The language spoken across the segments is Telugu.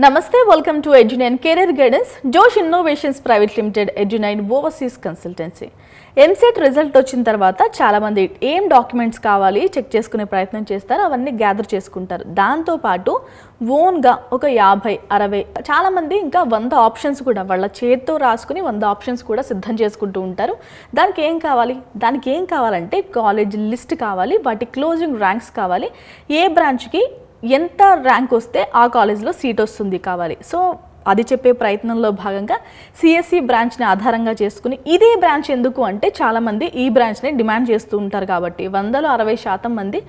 Namaste, welcome to Edu9 Career Guidance, Josh Innovations Private Limited, Edu9 Overseas Consultancy. MCET result వచ్చిన తర్వాత చాలా మంది ఏం డాక్యుమెంట్స్ కావాలి చెక్ చేసుకునే ప్రయత్నం చేస్తారు, అవన్నీ గ్యాదర్ చేసుకుంటారు. దాంతో పాటు ఓన్గా ఒక 50, 60 చాలా మంది ఇంకా 100 ఆప్షన్స్ కూడా వాళ్ళ చేతితో రాసుకుని 100 ఆప్షన్స్ కూడా సిద్ధం చేసుకుంటూ ఉంటారు. దానికి ఏం కావాలంటే కాలేజ్ లిస్ట్ కావాలి, వాటి క్లోజింగ్ ర్యాంక్స్ కావాలి, ఏ బ్రాంచ్కి ఎంత ర్యాంక్ వస్తే ఆ కాలేజ్లో సీట్ వస్తుంది కావాలి. సో అది చెప్పే ప్రయత్నంలో భాగంగా సిఎస్సి బ్రాంచ్ని ఆధారంగా చేసుకుని ఇదే బ్రాంచ్ ఎందుకు అంటే చాలామంది ఈ బ్రాంచ్ని డిమాండ్ చేస్తూ ఉంటారు కాబట్టి 60% మంది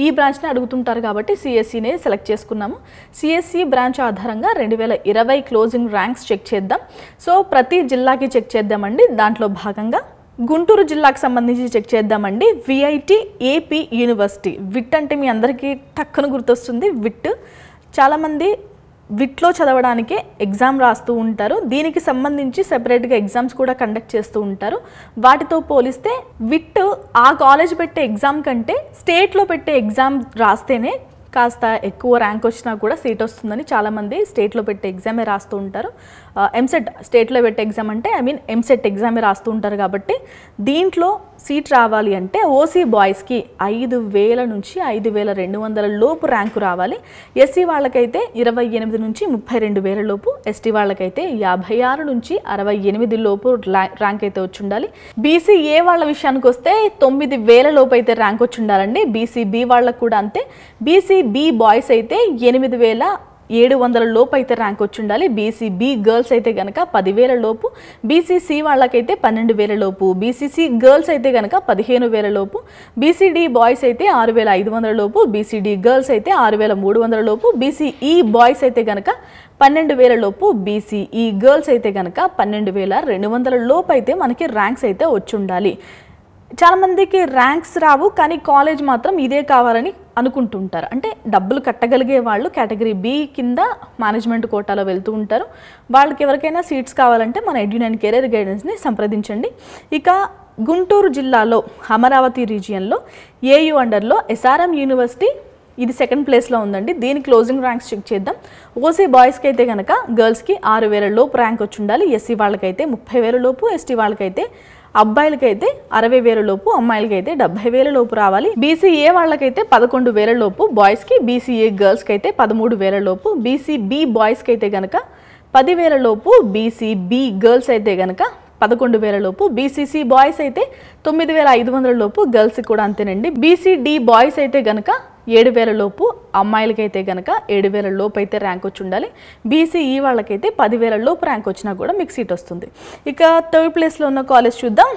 ఈ బ్రాంచ్ని అడుగుతుంటారు కాబట్టి సిఎస్సిని సెలెక్ట్ చేసుకున్నాము. సిఎస్సి బ్రాంచ్ ఆధారంగా 2020 క్లోజింగ్ ర్యాంక్స్ చెక్ చేద్దాం. సో ప్రతి జిల్లాకి చెక్ చేద్దామండి. దాంట్లో భాగంగా గుంటూరు జిల్లాకు సంబంధించి చెక్ చేద్దామండి. విఐటి ఏపీ యూనివర్సిటీ, విట్ అంటే మీ అందరికీ టక్కున గుర్తొస్తుంది. విట్ చాలామంది విట్లో చదవడానికే ఎగ్జామ్ రాస్తూ ఉంటారు. దీనికి సంబంధించి సెపరేట్గా ఎగ్జామ్స్ కూడా కండక్ట్ చేస్తూ ఉంటారు. వాటితో పోలిస్తే విట్ ఆ కాలేజ్ పెట్టే ఎగ్జామ్ కంటే స్టేట్లో పెట్టే ఎగ్జామ్ రాస్తేనే కాస్త ఎక్కువ ర్యాంక్ వచ్చినా కూడా సీట్ వస్తుందని చాలామంది స్టేట్లో పెట్టే ఎగ్జామే రాస్తూ ఉంటారు. ఎంసెట్ స్టేట్లో పెట్టే ఎగ్జామ్ అంటే ఎంసెట్ ఎగ్జామే రాస్తూ ఉంటారు కాబట్టి దీంట్లో సీట్ రావాలి అంటే ఓసీ బాయ్స్కి 5,000 నుంచి 5,200 లోపు ర్యాంకు రావాలి. ఎస్సీ వాళ్ళకైతే 28 నుంచి 32,000 లోపు, ఎస్టీ వాళ్ళకైతే 56 నుంచి 68 లోపు ర్యాంక్ అయితే వచ్చి ఉండాలి. బీసీ ఏ వాళ్ళ విషయానికి వస్తే 9,000 లోపు అయితే ర్యాంక్ వచ్చి ఉండాలండి. బీసీ బి వాళ్ళకు కూడా అంతే. బీసీ బి బాయ్స్ అయితే 8,700 లోపు అయితే ర్యాంక్ వచ్చి ఉండాలి. బీసీబీ గర్ల్స్ అయితే కనుక 10,000 లోపు, బీసీసీ వాళ్ళకైతే 12,000 లోపు, బీసీసీ గర్ల్స్ అయితే కనుక 15,000 లోపు, బీసీడీ బాయ్స్ అయితే 6,500 లోపు, బీసీడీ గర్ల్స్ అయితే 6,300 లోపు, బీసీఈ బాయ్స్ అయితే కనుక 12,000 లోపు, బీసీఈ గర్ల్స్ అయితే కనుక 12,200 లోపు అయితే మనకి ర్యాంక్స్ అయితే వచ్చి ఉండాలి. చాలామందికి ర్యాంక్స్ రావు కానీ కాలేజ్ మాత్రం ఇదే కావాలని అనుకుంటుంటారు. అంటే డబ్బులు కట్టగలిగే వాళ్ళు కేటగిరీ బి కింద మేనేజ్మెంట్ కోటాలో వెళ్తూ ఉంటారు. వాళ్ళకి ఎవరికైనా సీట్స్ కావాలంటే మన ఎడ్యు9 కెరీర్ గైడెన్స్ని సంప్రదించండి. ఇక గుంటూరు జిల్లాలో అమరావతి రీజియన్లో ఏయూ అండర్లో ఎస్ఆర్ఎం యూనివర్సిటీ ఇది 2nd ప్లేస్లో ఉందండి. దీని క్లోజింగ్ ర్యాంక్స్ చెక్ చేద్దాం. ఓసీ బాయ్స్కి అయితే కనుక గర్ల్స్కి 6,000 లోపు ర్యాంక్ వచ్చి ఉండాలి. ఎస్సీ వాళ్ళకైతే 30,000 లోపు, ఎస్టీ వాళ్ళకైతే అబ్బాయిలకైతే 60,000 లోపు, అమ్మాయిలకైతే 70,000 లోపు రావాలి. బీసీఏ వాళ్ళకైతే 11,000 లోపు బాయ్స్కి, బీసీఏ గర్ల్స్కి అయితే 13,000 లోపు, బీసీబీ బాయ్స్కి అయితే కనుక 10,000 లోపు, బీసీబీ గర్ల్స్ అయితే కనుక 11,000 లోపు, బీసీసీ బాయ్స్ అయితే 9,500 లోపు, గర్ల్స్కి కూడా అంతేనండి. బీసీడీ బాయ్స్ అయితే కనుక 7,000 లోపు, అమ్మాయిలకైతే కనుక 7,000 లోపు అయితే ర్యాంక్ వచ్చి ఉండాలి. బీసీఈ వాళ్ళకైతే 10,000 లోపు ర్యాంక్ వచ్చినా కూడా మీకు సీట్ వస్తుంది. ఇక 3rd ప్లేస్లో ఉన్న కాలేజ్ చూద్దాం.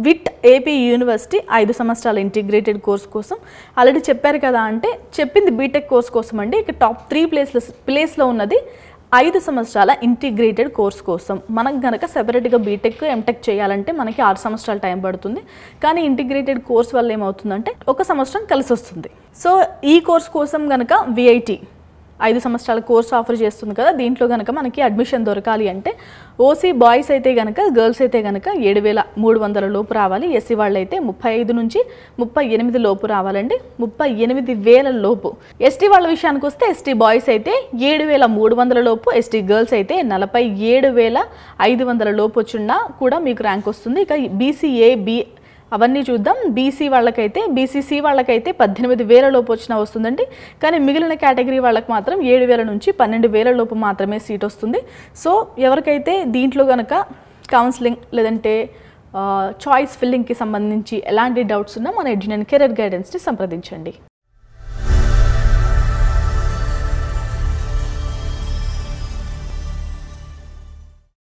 విట్ ఏపీ యూనివర్సిటీ 5 సంవత్సరాల ఇంటిగ్రేటెడ్ కోర్స్ కోసం ఆల్రెడీ చెప్పారు కదా, అంటే చెప్పింది బీటెక్ కోర్స్ కోసం అండి. ఇక టాప్ 3 ప్లేస్లో ఉన్నది 5 సంవత్సరాల ఇంటిగ్రేటెడ్ కోర్స్ కోసం. మనకు కనుక సెపరేట్గా బీటెక్ ఎంటెక్ చేయాలంటే మనకి 6 సంవత్సరాల టైం పడుతుంది. కానీ ఇంటిగ్రేటెడ్ కోర్స్ వల్ల ఏమవుతుందంటే 1 సంవత్సరం కలిసి వస్తుంది. సో ఈ కోర్స్ కోసం కనుక విఐటి 5 సంవత్సరాల కోర్స్ ఆఫర్ చేస్తుంది కదా, దీంట్లో కనుక మనకి అడ్మిషన్ దొరకాలి అంటే ఓసీ బాయ్స్ అయితే కనుక గర్ల్స్ అయితే కనుక 7,300 లోపు రావాలి. ఎస్సీ వాళ్ళు అయితే 35 నుంచి 38 లోపు రావాలండి. 38,000 లోపు. ఎస్టీ వాళ్ళ విషయానికి వస్తే ఎస్టీ బాయ్స్ అయితే 7,300 లోపు, ఎస్టీ గర్ల్స్ అయితే 47,500 లోపు వచ్చినా కూడా మీకు ర్యాంక్ వస్తుంది. ఇక బీసీఏ బి అవన్నీ చూద్దాం. బీసీ వాళ్ళకైతే బీసీసీ వాళ్ళకైతే 18,000 లోపు వచ్చినా వస్తుందండి. కానీ మిగిలిన కేటగిరీ వాళ్ళకి మాత్రం 7,000 నుంచి 12,000 లోపు మాత్రమే సీట్ వస్తుంది. సో ఎవరికైతే దీంట్లో కనుక కౌన్సిలింగ్ లేదంటే చాయిస్ ఫిల్లింగ్కి సంబంధించి ఎలాంటి డౌట్స్ ఉన్నా మన ఎడ్యు9 కెరీర్ గైడెన్స్ని సంప్రదించండి.